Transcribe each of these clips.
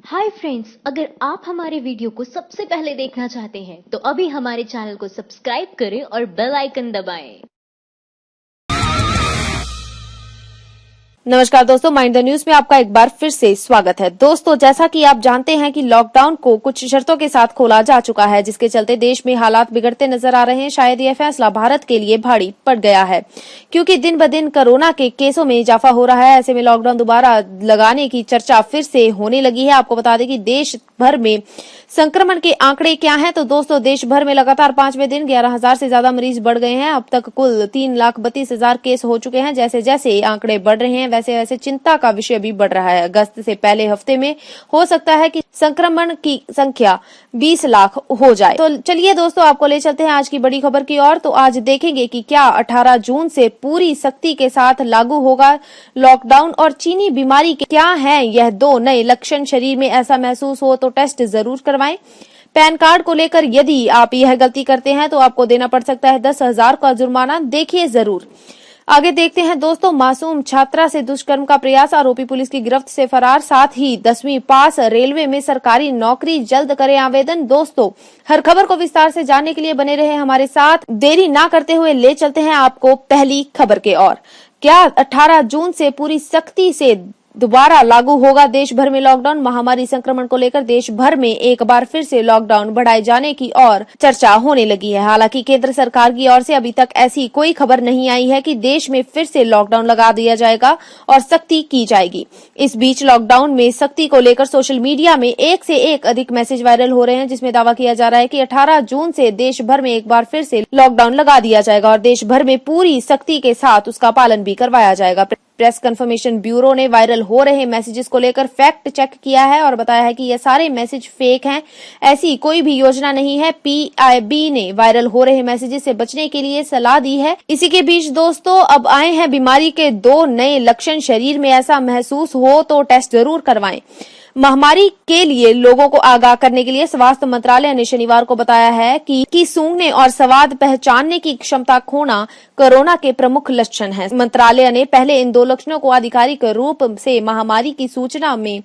Hi friends, अगर आप हमारे वीडियो को सबसे पहले देखना चाहते हैं तो अभी हमारे चैनल को सब्सक्राइब करें और बेल आइकन दबाएं। नमस्कार दोस्तों, माइंड द न्यूज में आपका एक बार फिर से स्वागत है। दोस्तों, जैसा कि आप जानते हैं कि लॉकडाउन को कुछ शर्तों के साथ खोला जा चुका है, जिसके चलते देश में हालात बिगड़ते नजर आ रहे हैं। शायद यह फैसला भारत के लिए भारी पड़ गया है, क्योंकि दिन ब दिन कोरोना के केसों में इजाफा हो रहा है। ऐसे में लॉकडाउन दोबारा लगाने की चर्चा फिर से होने लगी है। आपको बता दें कि देश भर में संक्रमण के आंकड़े क्या हैं, तो दोस्तों देश भर में लगातार 5वें दिन 11,000 से ज्यादा मरीज बढ़ गए हैं। अब तक कुल 3,32,000 केस हो चुके हैं। जैसे जैसे आंकड़े बढ़ रहे हैं वैसे वैसे चिंता का विषय भी बढ़ रहा है। अगस्त से पहले हफ्ते में हो सकता है कि संक्रमण की संख्या 20 लाख हो जाए। तो चलिए दोस्तों, आपको ले चलते हैं आज की बड़ी खबर की ओर। तो आज देखेंगे कि क्या 18 जून से पूरी सख्ती के साथ लागू होगा लॉकडाउन, और चीनी बीमारी के क्या हैं यह 2 नए लक्षण। शरीर में ऐसा महसूस हो तो टेस्ट जरूर करवाएं। पैन कार्ड को लेकर यदि आप यह गलती करते हैं तो आपको देना पड़ सकता है 10,000 का जुर्माना। देखिए जरूर। आगे देखते हैं दोस्तों, मासूम छात्रा से दुष्कर्म का प्रयास, आरोपी पुलिस की गिरफ्त से फरार। साथ ही 10वीं पास, रेलवे में सरकारी नौकरी, जल्द करें आवेदन। दोस्तों, हर खबर को विस्तार से जानने के लिए बने रहे हमारे साथ। देरी ना करते हुए ले चलते हैं आपको पहली खबर के ओर। क्या 18 जून से पूरी सख्ती से दोबारा लागू होगा देश भर में लॉकडाउन। महामारी संक्रमण को लेकर देश भर में एक बार फिर से लॉकडाउन बढ़ाए जाने की और चर्चा होने लगी है। हालांकि केंद्र सरकार की ओर से अभी तक ऐसी कोई खबर नहीं आई है कि देश में फिर से लॉकडाउन लगा दिया जाएगा और सख्ती की जाएगी। इस बीच लॉकडाउन में सख्ती को लेकर सोशल मीडिया में एक से एक अधिक मैसेज वायरल हो रहे हैं, जिसमें दावा किया जा रहा है कि 18 जून से देश भर में एक बार फिर से लॉकडाउन लगा दिया जाएगा और देश भर में पूरी सख्ती के साथ उसका पालन भी करवाया जाएगा। प्रेस कंफर्मेशन ब्यूरो ने वायरल हो रहे मैसेजेस को लेकर फैक्ट चेक किया है और बताया है कि ये सारे मैसेज फेक हैं। ऐसी कोई भी योजना नहीं है। पीआईबी ने वायरल हो रहे मैसेजेस से बचने के लिए सलाह दी है। इसी के बीच दोस्तों, अब आए हैं बीमारी के 2 नए लक्षण। शरीर में ऐसा महसूस हो तो टेस्ट जरूर करवाएं। महामारी के लिए लोगों को आगाह करने के लिए स्वास्थ्य मंत्रालय ने शनिवार को बताया है कि सूंघने और स्वाद पहचानने की क्षमता खोना कोरोना के प्रमुख लक्षण हैं। मंत्रालय ने पहले इन 2 लक्षणों को आधिकारिक रूप से महामारी की सूचना में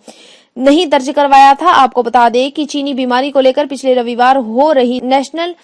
नहीं दर्ज करवाया था। आपको बता दें कि चीनी बीमारी को लेकर पिछले रविवार हो रही नेशनल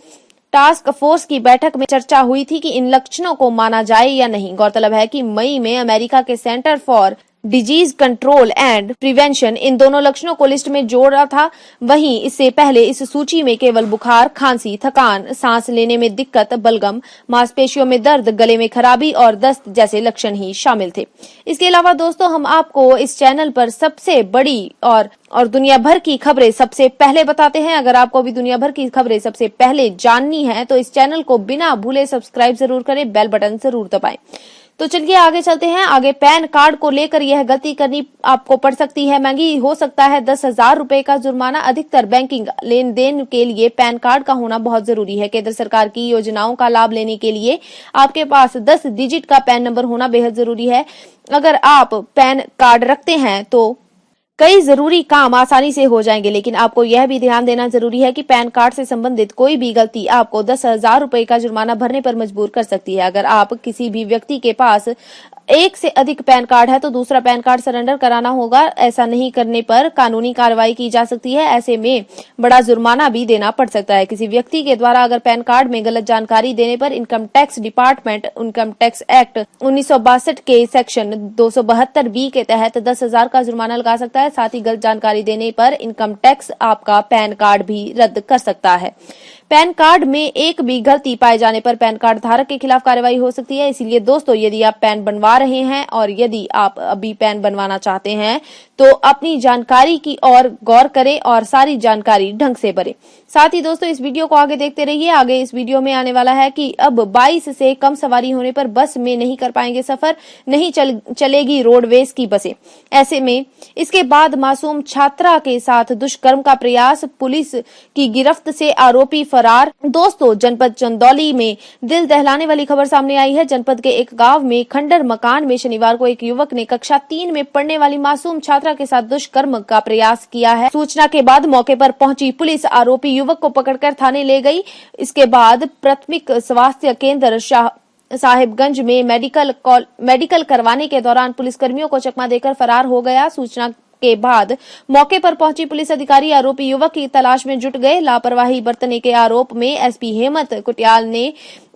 टास्क फोर्स की बैठक में चर्चा हुई थी कि इन लक्षणों को माना जाए या नहीं। गौरतलब है कि मई में अमेरिका के centre for disease control and prevention इन दोनों लक्षणों को लिस्ट में जोड़ा था। वहीं इससे पहले इस सूची में केवल बुखार, खांसी, थकान, सांस लेने में दिक्कत, बलगम, मांसपेशियों में दर्द, गले में खराबी और दस्त जैसे लक्षण ही शामिल थे। इसके अलावा दोस्तों, हम आपको इस चैनल पर सबसे बड़ी और दुनिया भर की खबरें सबसे पहले बताते हैं। अगर आपको भी दुनिया भर की खबरें सबसे पहले जाननी है तो इस चैनल को बिना भूले सब्सक्राइब जरूर करें, बेल बटन जरूर दबाएं। तो चलिए आगे चलते हैं। आगे पैन कार्ड को लेकर यह गलती करनी आपको पड़ सकती है महंगी। हो सकता है 10,000 रुपए का जुर्माना। अधिकतर बैंकिंग लेन देन के लिए पैन कार्ड का होना बहुत जरूरी है। केंद्र सरकार की योजनाओं का लाभ लेने के लिए आपके पास 10 डिजिट का पैन नंबर होना बेहद जरूरी है। अगर आप पैन कार्ड रखते हैं तो कई जरूरी काम आसानी से हो जाएंगे, लेकिन आपको यह भी ध्यान देना जरूरी है कि पैन कार्ड से संबंधित कोई भी गलती आपको 10,000 रुपए का जुर्माना भरने पर मजबूर कर सकती है। अगर आप किसी भी व्यक्ति के पास एक से अधिक पैन कार्ड है तो दूसरा पैन कार्ड सरेंडर कराना होगा। ऐसा नहीं करने पर कानूनी कार्रवाई की जा सकती है। ऐसे में बड़ा जुर्माना भी देना पड़ सकता है। किसी व्यक्ति के द्वारा अगर पैन कार्ड में गलत जानकारी देने पर income tax department income tax act 1962 के सेक्शन 272B के तहत 10,000 का जुर्माना लगा सकता है। साथ ही गलत जानकारी देने पर इनकम टैक्स आपका पैन कार्ड भी रद्द कर सकता है। पैन कार्ड में एक भी गलती पाए जाने पर पैन कार्ड धारक के खिलाफ कार्रवाई हो सकती है। इसलिए दोस्तों, यदि आप पैन बनवा रहे हैं और यदि आप अभी पैन बनवाना चाहते हैं तो अपनी जानकारी की ओर गौर करें और सारी जानकारी ढंग से भरें। साथ ही दोस्तों, इस वीडियो को आगे देखते रहिए। आगे इस वीडियो में आने वाला है कि अब 22 से कम सवारी होने पर बस में नहीं कर पाएंगे सफर, नहीं चलेगी रोडवेज की बसें। ऐसे में इसके बाद मासूम छात्रा के साथ दुष्कर्म का प्रयास, पुलिस की गिरफ्त से आरोपी फरार। दोस्तों, जनपद चंदौली में दिल दहलाने वाली खबर सामने आई है। जनपद के एक गांव में खंडर मकान में शनिवार को एक युवक ने कक्षा 3 में पढ़ने वाली मासूम छात्रा के साथ दुष्कर्म का प्रयास किया है। सूचना के बाद मौके पर पहुंची पुलिस आरोपी युवक को पकड़कर थाने ले गई। इसके बाद प्राथमिक स्वास्थ्य केंद्र साहिबगंज में मेडिकल करवाने के दौरान पुलिसकर्मियों को चकमा देकर फरार हो गया। सूचना के बाद मौके पर पहुंची पुलिस अधिकारी आरोपी युवक की तलाश में जुट गए। लापरवाही बरतने के आरोप में एसपी हेमंत कुटियाल ने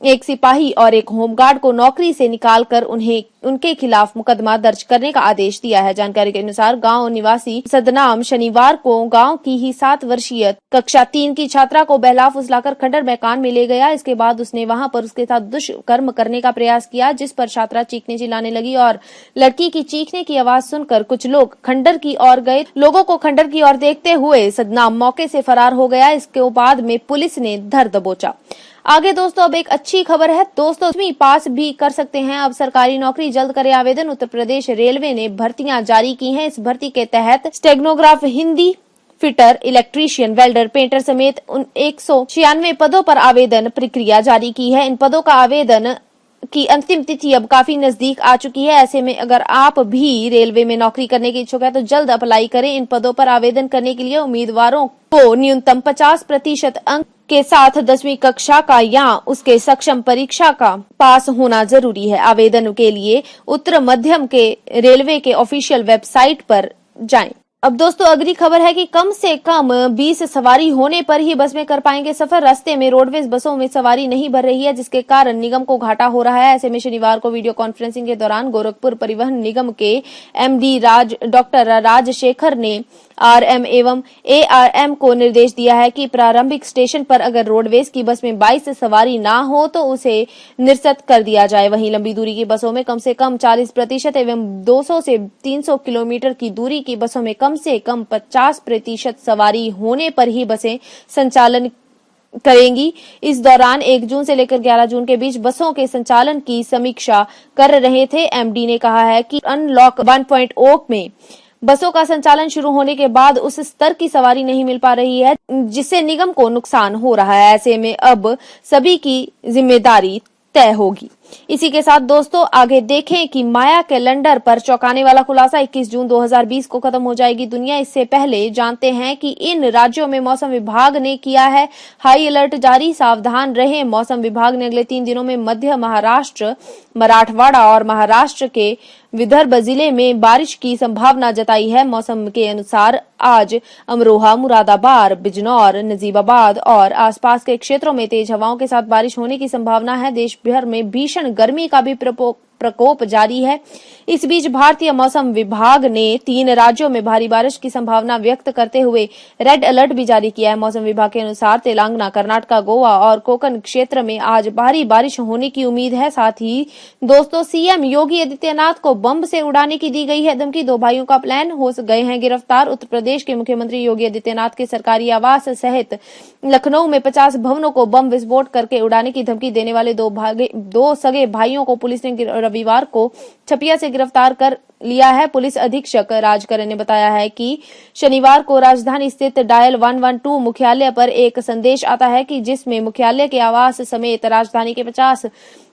एक सिपाही और एक होमगार्ड को नौकरी से निकालकर उनके खिलाफ मुकदमा दर्ज करने का आदेश दिया है। जानकारी के अनुसार गांव निवासी सदनाम शनिवार को गांव की ही 7 वर्षीय कक्षा 3 की छात्रा को बहला फुसलाकर खंडर मकान में ले गया। इसके बाद उसने वहां पर उसके साथ दुष्कर्म करने का प्रयास किया, जिस पर छात्रा चीखने चिल्लाने लगी और लड़की की चीखने की आवाज सुनकर कुछ लोग खंडर की ओर गए। लोगों को खंडर की ओर देखते हुए सदनाम मौके से फरार हो गया। इसके बाद में पुलिस ने धर दबोचा। आगे दोस्तों अब एक अच्छी खबर है। दोस्तों पास भी कर सकते हैं अब सरकारी नौकरी, जल्द करे आवेदन। उत्तर प्रदेश रेलवे ने भर्तियां जारी की हैं। इस भर्ती के तहत stenograph, Hindi, fitter, electrician, welder, painter समेत 196 पदों पर आवेदन प्रक्रिया जारी की है। इन पदों का आवेदन की अंतिम तिथि अब काफी नजदीक आ चुकी है। ऐसे में अगर आप भी रेलवे में नौकरी करने के इच्छुक है तो जल्द अप्लाई करें। इन पदों पर आवेदन करने के लिए उम्मीदवारों को न्यूनतम 50% अंक के साथ 10वीं कक्षा का या उसके सक्षम परीक्षा का पास होना जरूरी है। आवेदन के लिए उत्तर मध्यम के रेलवे के ऑफिशियल वेबसाइट पर जाएं। अब दोस्तों अगली खबर है कि कम से कम 20 सवारी होने पर ही बस में कर पाएंगे सफर। रास्ते में रोडवेज बसों में सवारी नहीं भर रही है, जिसके कारण निगम को घाटा हो रहा है। ऐसे में शनिवार को वीडियो कॉन्फ्रेंसिंग के दौरान गोरखपुर परिवहन निगम के एमडी डॉक्टर राजशेखर ने आरएम एवं एआरएम को निर्देश दिया है कि प्रारंभिक स्टेशन पर अगर रोडवेज की बस में 22 सवारी ना हो तो उसे निरस्त कर दिया जाए। वहीं लंबी दूरी की बसों में कम से कम 40% एवं 200 से 300 किलोमीटर की दूरी की बसों में कम से कम 50% सवारी होने पर ही बसें संचालन करेंगी। इस दौरान 1 जून से लेकर 11 जून के बीच बसों के संचालन की समीक्षा कर रहे थे। एमडी ने कहा है कि अनलॉक 1.0 में बसों का संचालन शुरू होने के बाद उस स्तर की सवारी नहीं मिल पा रही है, जिससे निगम को नुकसान हो रहा है। ऐसे में अब सभी की जिम्मेदारी तय होगी। इसी के साथ दोस्तों आगे देखें कि माया कैलेंडर पर चौंकाने वाला खुलासा। 21 जून 2020 को खत्म हो जाएगी दुनिया। इससे पहले जानते हैं कि इन राज्यों में मौसम विभाग ने किया है हाई अलर्ट जारी। सावधान रहें। मौसम विभाग ने अगले 3 दिनों में मध्य महाराष्ट्र, मराठवाड़ा और महाराष्ट्र के विदर्भ जिले में बारिश की संभावना जताई है। मौसम के अनुसार आज अमरोहा, मुरादाबाद, बिजनौर, नजीबाबाद और आसपास के क्षेत्रों में तेज हवाओं के साथ बारिश होने की संभावना है। देश भर में भीषण गर्मी का भी प्रकोप जारी है। इस बीच भारतीय मौसम विभाग ने 3 राज्यों में भारी बारिश की संभावना व्यक्त करते हुए रेड अलर्ट भी जारी किया है। मौसम विभाग के अनुसार तेलंगाना, कर्नाटक, गोवा और कोकण क्षेत्र में आज भारी बारिश होने की उम्मीद है। साथ ही दोस्तों सीएम योगी आदित्यनाथ को बम से उड़ाने की दी गई है धमकी। 2 भाइयों का प्लान, हो गए हैं गिरफ्तार। उत्तर प्रदेश के मुख्यमंत्री योगी आदित्यनाथ के सरकारी आवास सहित लखनऊ में 50 भवनों को बम विस्फोट करके उड़ाने की धमकी देने वाले 2 सगे भाइयों को पुलिस ने रविवार को छपिया से गिरफ्तार कर लिया है। पुलिस अधीक्षक राजकरण ने बताया है कि शनिवार को राजधानी स्थित डायल 112 मुख्यालय पर एक संदेश आता है कि जिसमें मुख्यालय के आवास समेत राजधानी के 50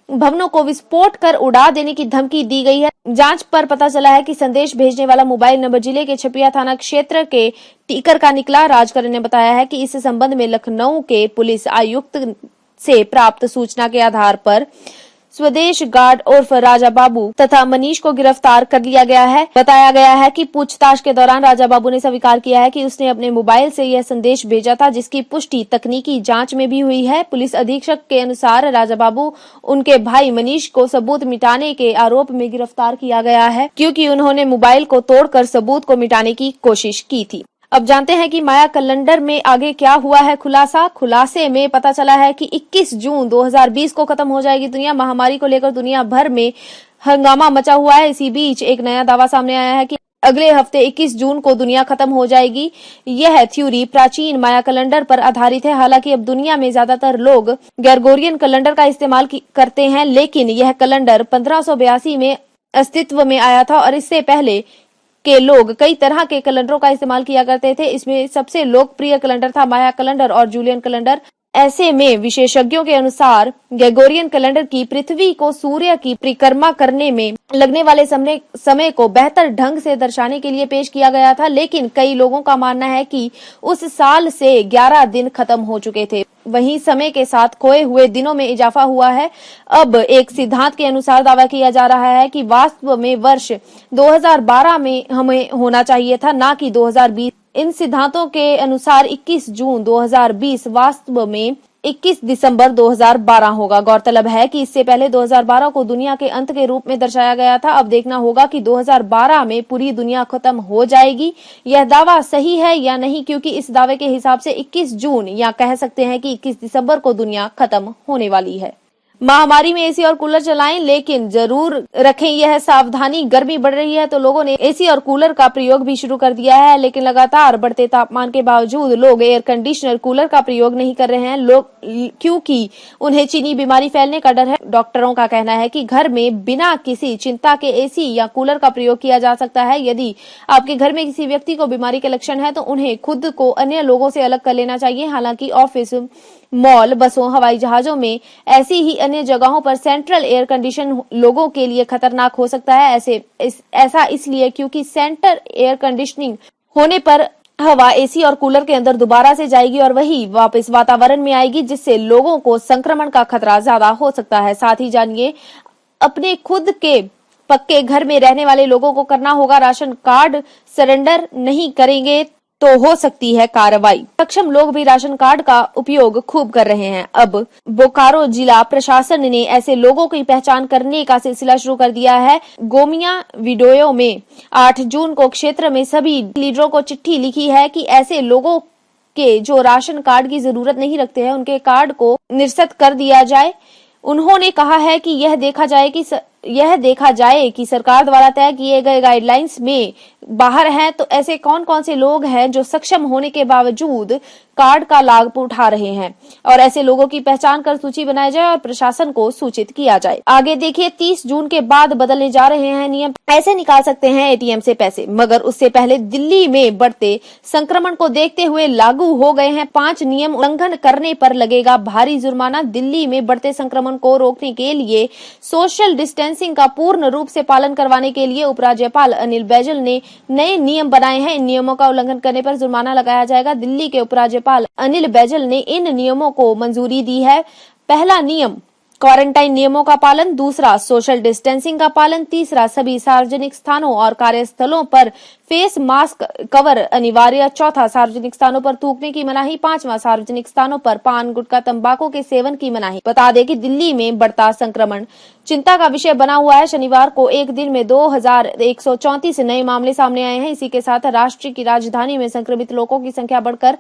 भवनों को विस्फोट कर उड़ा देने की धमकी दी गई है। जांच पर पता चला है कि संदेश भेजने वाला मोबाइल नंबर जिले के छपिया थाना क्षेत्र के टीकर का निकला। राजकरण ने बताया है कि इस संबंध में लखनऊ के पुलिस आयुक्त से प्राप्त सूचना के आधार पर स्वदेश गार्ड उर्फ राजा बाबू तथा मनीष को गिरफ्तार कर लिया गया है। बताया गया है कि पूछताछ के दौरान राजा बाबू ने स्वीकार किया है कि उसने अपने मोबाइल से यह संदेश भेजा था, जिसकी पुष्टि तकनीकी जांच में भी हुई है। पुलिस अधीक्षक के अनुसार राजा बाबू उनके भाई मनीष को सबूत मिटाने के आरोप में गिरफ्तार किया गया है, क्योंकि उन्होंने मोबाइल को तोड़कर सबूत को मिटाने की कोशिश की थी। अब जानते हैं कि माया कैलेंडर में आगे क्या हुआ है खुलासा। खुलासे में पता चला है कि 21 जून 2020 को खत्म हो जाएगी दुनिया। महामारी को लेकर दुनिया भर में हंगामा मचा हुआ है। इसी बीच एक नया दावा सामने आया है कि अगले हफ्ते 21 जून को दुनिया खत्म हो जाएगी। यह थ्योरी प्राचीन माया कैलेंडर पर आधारित है। हालांकि अब दुनिया में ज्यादातर लोग ग्रेगोरियन कैलेंडर का इस्तेमाल करते हैं, लेकिन यह कैलेंडर 1582 में अस्तित्व में आया था और इससे पहले के लोग कई तरह के कैलेंडरों का इस्तेमाल किया करते थे। इसमें सबसे लोकप्रिय कैलेंडर था माया कैलेंडर और जूलियन कैलेंडर। ऐसे में विशेषज्ञों के अनुसार ग्रेगोरियन कैलेंडर की पृथ्वी को सूर्य की परिक्रमा करने में लगने वाले समय को बेहतर ढंग से दर्शाने के लिए पेश किया गया था, लेकिन कई लोगों का मानना है कि उस साल से 11 दिन खत्म हो चुके थे। वहीं समय के साथ खोए हुए दिनों में इजाफा हुआ है। अब एक सिद्धांत के अनुसार दावा किया जा रहा है कि वास्तव में वर्ष 2012 में हमें होना चाहिए था, ना कि 2020। इन सिद्धांतों के अनुसार 21 जून 2020 वास्तव में 21 दिसंबर 2012 होगा। गौरतलब है कि इससे पहले 2012 को दुनिया के अंत के रूप में दर्शाया गया था। अब देखना होगा कि 2012 में पूरी दुनिया खत्म हो जाएगी। यह दावा सही है या नहीं, क्योंकि इस दावे के हिसाब से 21 जून या कह सकते हैं कि 21 दिसंबर को दुनिया खत्म होने वाली है। महामारी में एसी और कूलर चलाएं, लेकिन जरूर रखें यह सावधानी। गर्मी बढ़ रही है तो लोगों ने एसी और कूलर का प्रयोग भी शुरू कर दिया है, लेकिन लगातार बढ़ते तापमान के बावजूद लोग एयर कंडीशनर, कूलर का प्रयोग नहीं कर रहे हैं, क्योंकि उन्हें चीनी बीमारी फैलने का डर है। डॉक्टरों का कहना है कि घर में बिना किसी चिंता के एसी या कूलर का प्रयोग किया जा सकता है। यदि आपके घर में किसी व्यक्ति को बीमारी के लक्षण है तो उन्हें खुद को अन्य लोगों से अलग कर लेना चाहिए। हालांकि ऑफिस, मॉल, बसों, हवाई जहाजों में ऐसी ही अन्य जगहों पर सेंट्रल एयर कंडीशन लोगों के लिए खतरनाक हो सकता है। ऐसा इसलिए क्योंकि सेंट्रल एयर कंडीशनिंग होने पर हवा एसी और कूलर के अंदर दोबारा से जाएगी और वही वापस वातावरण में आएगी, जिससे लोगों को संक्रमण का खतरा ज्यादा हो सकता है। साथ ही जानिए, अपने खुद के पक्के घर में रहने वाले लोगों को करना होगा। राशन कार्ड सरेंडर नहीं करेंगे तो हो सकती है कार्रवाई। सक्षम लोग भी राशन कार्ड का उपयोग खूब कर रहे हैं। अब बोकारो जिला प्रशासन ने ऐसे लोगों की पहचान करने का सिलसिला शुरू कर दिया है। गोमिया वीडियो में 8 जून को क्षेत्र में सभी लीडरों को चिट्ठी लिखी है कि ऐसे लोगों के जो राशन कार्ड की जरूरत नहीं रखते हैं, उनके कार्ड को निरस्त कर दिया जाए। उन्होंने कहा है कि यह देखा जाए कि सरकार द्वारा तय किए गए गाइडलाइंस में बाहर हैं, तो ऐसे कौन कौन से लोग हैं जो सक्षम होने के बावजूद कार्ड का लाभ उठा रहे हैं, और ऐसे लोगों की पहचान कर सूची बनाई जाए और प्रशासन को सूचित किया जाए। आगे देखिए, 30 जून के बाद बदलने जा रहे हैं नियम। ऐसे निकाल सकते हैं एटीएम से पैसे, मगर उससे पहले दिल्ली में बढ़ते संक्रमण को देखते हुए लागू हो गए हैं 5 नियम। उल्लंघन करने पर लगेगा भारी जुर्माना। दिल्ली में बढ़ते संक्रमण को रोकने के लिए सोशल डिस्टेंसिंग का पूर्ण रूप से पालन करवाने के लिए उपराज्यपाल अनिल बैजल ने नए नियम बनाए हैं। इन नियमों का उल्लंघन करने पर जुर्माना लगाया जाएगा। दिल्ली के उपराज्यपाल अनिल बैजल ने इन नियमों को मंजूरी दी है। पहला नियम क्वारंटाइन नियमों का पालन, दूसरा सोशल डिस्टेंसिंग का पालन, तीसरा सभी सार्वजनिक स्थानों और कार्यस्थलों पर फेस मास्क कवर अनिवार्य, चौथा सार्वजनिक स्थानों पर थूकने की मनाही, पांचवा सार्वजनिक स्थानों पर पान, गुटखा, तंबाकू के सेवन की मनाही। बता दें कि दिल्ली में बढ़ता संक्रमण चिंता का विषय बना हुआ है। शनिवार को एक दिन में 2134 नए मामले सामने आए हैं। इसी के साथ राष्ट्र की राजधानी में संक्रमित लोगों की संख्या बढ़कर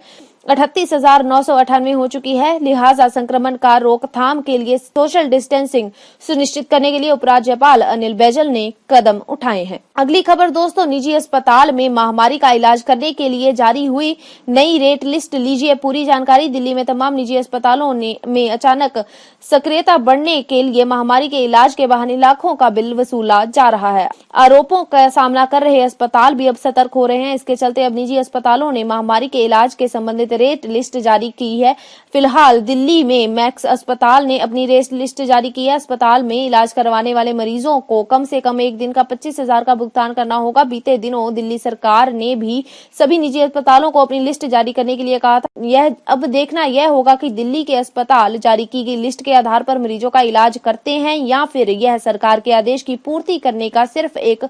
38,998 हो चुकी है। लिहाजा संक्रमण का रोकथाम के लिए सोशल डिस्टेंसिंग सुनिश्चित करने के लिए उपराज्यपाल अनिल बैजल ने कदम उठाए हैं। अगली खबर दोस्तों, निजी अस्पताल में महामारी का इलाज करने के लिए जारी हुई नई रेट लिस्ट। लीजिए पूरी जानकारी। दिल्ली में तमाम निजी अस्पतालों में अचानक सक्रियता बढ़ने के लिए महामारी के इलाज के बहाने लाखों का बिल वसूला जा रहा है। आरोपों का सामना कर रहे अस्पताल भी अब सतर्क हो रहे हैं। इसके चलते अब निजी अस्पतालों ने महामारी के इलाज के संबंधित रेट लिस्ट जारी की है। फिलहाल दिल्ली में मैक्स अस्पताल ने अपनी रेट लिस्ट जारी की है। अस्पताल में इलाज करवाने वाले मरीजों को कम से कम एक दिन का 25,000 का भुगतान करना होगा। बीते दिनों दिल्ली सरकार ने भी सभी निजी अस्पतालों को अपनी लिस्ट जारी करने के लिए कहा था। यह अब देखना यह होगा कि दिल्ली के अस्पताल जारी की गई लिस्ट के आधार पर मरीजों का इलाज करते हैं या फिर यह सरकार के आदेश की पूर्ति करने का सिर्फ एक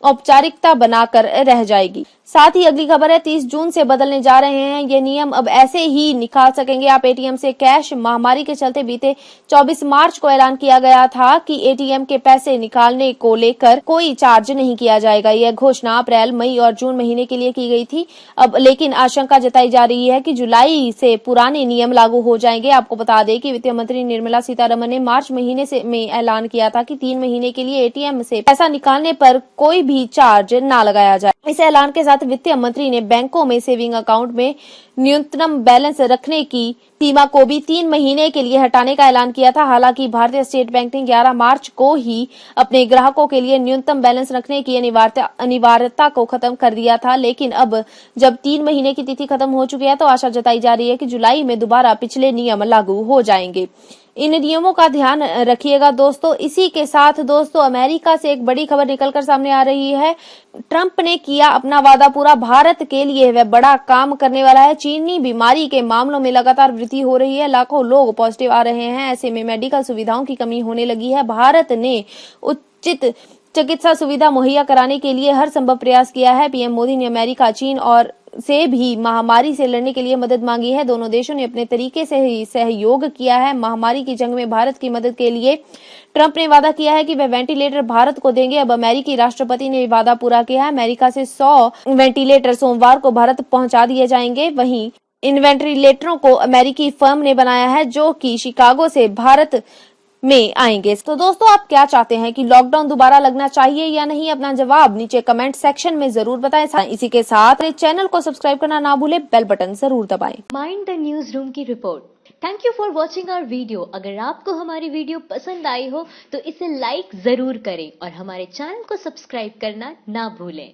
औपचारिकता बनाकर रह जाएगी। साथ ही अगली खबर है, 30 जून से बदलने जा रहे हैं ये नियम। अब ऐसे ही निकाल सकेंगे आप एटीएम से कैश। महामारी के चलते बीते 24 मार्च को ऐलान किया गया था कि एटीएम के पैसे निकालने को लेकर कोई चार्ज नहीं किया जाएगा। यह घोषणा अप्रैल, मई और जून महीने के लिए की गई थी। अब लेकिन आशंका जताई जा रही है कि जुलाई से पुराने नियम लागू हो जाएंगे। आपको बता दें कि वित्त मंत्री निर्मला सीतारमण ने मार्च महीने में ऐलान किया था कि 3 महीने के लिए एटीएम से पैसा निकालने पर कोई भी चार्ज न लगाया जाए। इस ऐलान के साथ साथ वित्त मंत्री ने बैंकों में सेविंग अकाउंट में न्यूनतम बैलेंस रखने की सीमा को भी 3 महीने के लिए हटाने का ऐलान किया था। हालांकि भारतीय स्टेट बैंक ने 11 मार्च को ही अपने ग्राहकों के लिए न्यूनतम बैलेंस रखने की अनिवार्यता को खत्म कर दिया था, लेकिन अब जब 3 महीने की तिथि खत्म हो चुकी है तो आशा जताई जा रही है कि जुलाई में दोबारा पिछले नियम लागू हो जाएंगे। इन नियमों का ध्यान रखिएगा दोस्तों। इसी के साथ दोस्तों अमेरिका से एक बड़ी खबर निकलकर सामने आ रही है। ट्रंप ने किया अपना वादा पूरा, भारत के लिए वह बड़ा काम करने वाला है। चीनी बीमारी के मामलों में लगातार वृद्धि हो रही है, लाखों लोग पॉजिटिव आ रहे हैं। ऐसे में मेडिकल सुविधाओं की कमी होने लगी है। भारत ने उचित चिकित्सा सुविधा मुहैया कराने के लिए हर संभव प्रयास किया है। पीएम मोदी ने अमेरिका, चीन और से भी महामारी से लड़ने के लिए मदद मांगी है। दोनों देशों ने अपने तरीके से ही सहयोग किया है। महामारी की जंग में भारत की मदद के लिए ट्रंप ने वादा किया है कि वह वेंटिलेटर भारत को देंगे। अब अमेरिकी राष्ट्रपति ने वादा पूरा किया है। अमेरिका से 100 वेंटिलेटर सोमवार को भारत पहुंचा दिए जाएंगे। वहीं इन वेंटिलेटरों को अमेरिकी फर्म ने बनाया है, जो कि शिकागो से भारत में आएंगे। तो दोस्तों आप क्या चाहते हैं कि लॉकडाउन दोबारा लगना चाहिए या नहीं? अपना जवाब नीचे कमेंट सेक्शन में जरूर बताएं। इसी के साथ चैनल को सब्सक्राइब करना ना भूलें, बेल बटन जरूर दबाएं। माइंड द न्यूज रूम की रिपोर्ट। Thank you for watching our video. अगर आपको हमारी वीडियो पसंद आई हो तो इसे लाइक जरूर करें और हमारे चैनल को सब्सक्राइब करना ना भूलें।